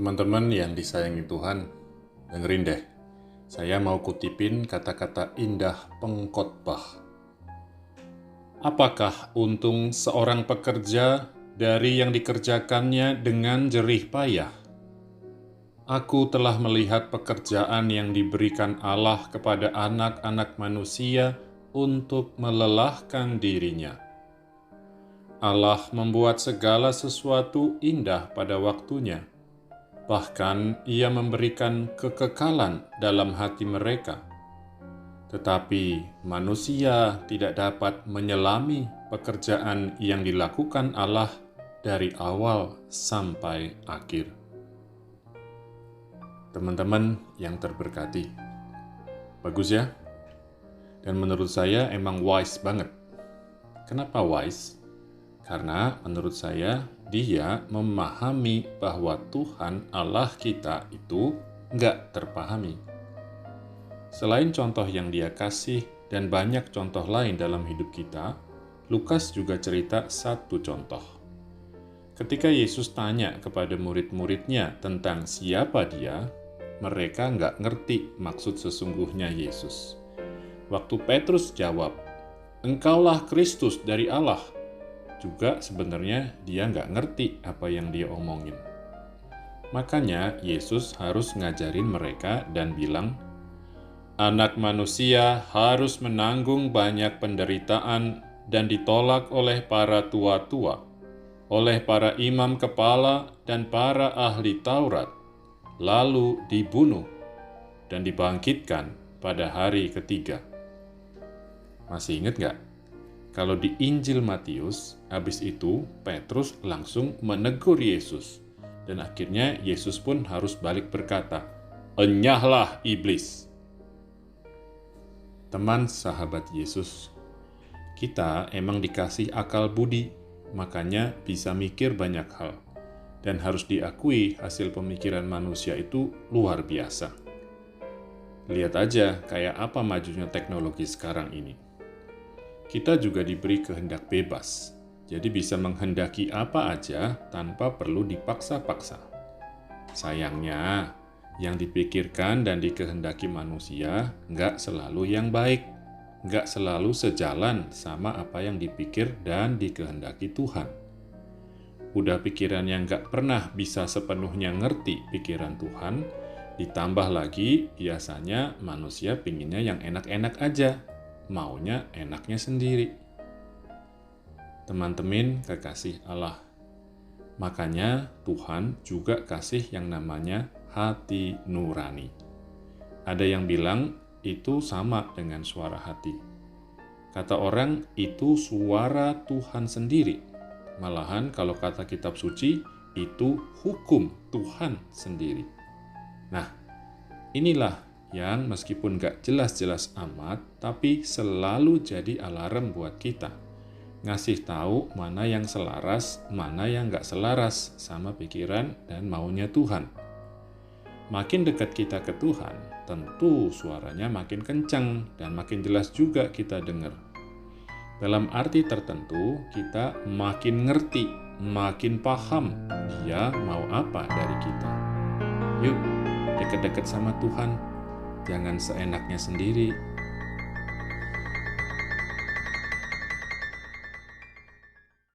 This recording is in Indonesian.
Teman-teman yang disayangi Tuhan, dengerin deh. Saya mau kutipin kata-kata indah pengkhotbah. Apakah untung seorang pekerja dari yang dikerjakannya dengan jerih payah? Aku telah melihat pekerjaan yang diberikan Allah kepada anak-anak manusia untuk melelahkan dirinya. Allah membuat segala sesuatu indah pada waktunya. Bahkan Ia memberikan kekekalan dalam hati mereka. Tetapi manusia tidak dapat menyelami pekerjaan yang dilakukan Allah dari awal sampai akhir. Teman-teman yang terberkati, bagus ya? Dan menurut saya emang wise banget. Kenapa wise? Karena menurut saya dia memahami bahwa Tuhan Allah kita itu nggak terpahami. Selain contoh yang dia kasih dan banyak contoh lain dalam hidup kita, Lukas juga cerita satu contoh. Ketika Yesus tanya kepada murid-muridnya tentang siapa dia, mereka nggak ngerti maksud sesungguhnya Yesus. Waktu Petrus jawab, "Engkaulah Kristus dari Allah," juga sebenarnya dia nggak ngerti apa yang dia omongin. Makanya Yesus harus ngajarin mereka dan bilang, "Anak manusia harus menanggung banyak penderitaan dan ditolak oleh para tua-tua, oleh para imam kepala dan para ahli Taurat, lalu dibunuh dan dibangkitkan pada hari ketiga." Masih ingat nggak? Kalau di Injil Matius, habis itu Petrus langsung menegur Yesus. Dan akhirnya Yesus pun harus balik berkata, "Enyahlah iblis." Teman sahabat Yesus, kita emang dikasih akal budi, makanya bisa mikir banyak hal. Dan harus diakui hasil pemikiran manusia itu luar biasa. Lihat aja kayak apa majunya teknologi sekarang ini. Kita juga diberi kehendak bebas, jadi bisa menghendaki apa aja tanpa perlu dipaksa-paksa. Sayangnya, yang dipikirkan dan dikehendaki manusia nggak selalu yang baik, nggak selalu sejalan sama apa yang dipikir dan dikehendaki Tuhan. Udah pikiran yang nggak pernah bisa sepenuhnya ngerti pikiran Tuhan, ditambah lagi biasanya manusia pinginnya yang enak-enak aja, maunya enaknya sendiri. Teman-teman kekasih Allah, makanya Tuhan juga kasih yang namanya hati nurani. Ada yang bilang itu sama dengan suara hati. Kata orang itu suara Tuhan sendiri. Malahan kalau kata kitab suci itu hukum Tuhan sendiri. Nah, inilah yang meskipun gak jelas-jelas amat, tapi selalu jadi alarm buat kita. Ngasih tahu mana yang selaras, mana yang gak selaras sama pikiran dan maunya Tuhan. Makin dekat kita ke Tuhan, tentu suaranya makin kencang dan makin jelas juga kita dengar. Dalam arti tertentu, kita makin ngerti, makin paham Dia mau apa dari kita. Yuk, dekat-dekat sama Tuhan. Jangan seenaknya sendiri,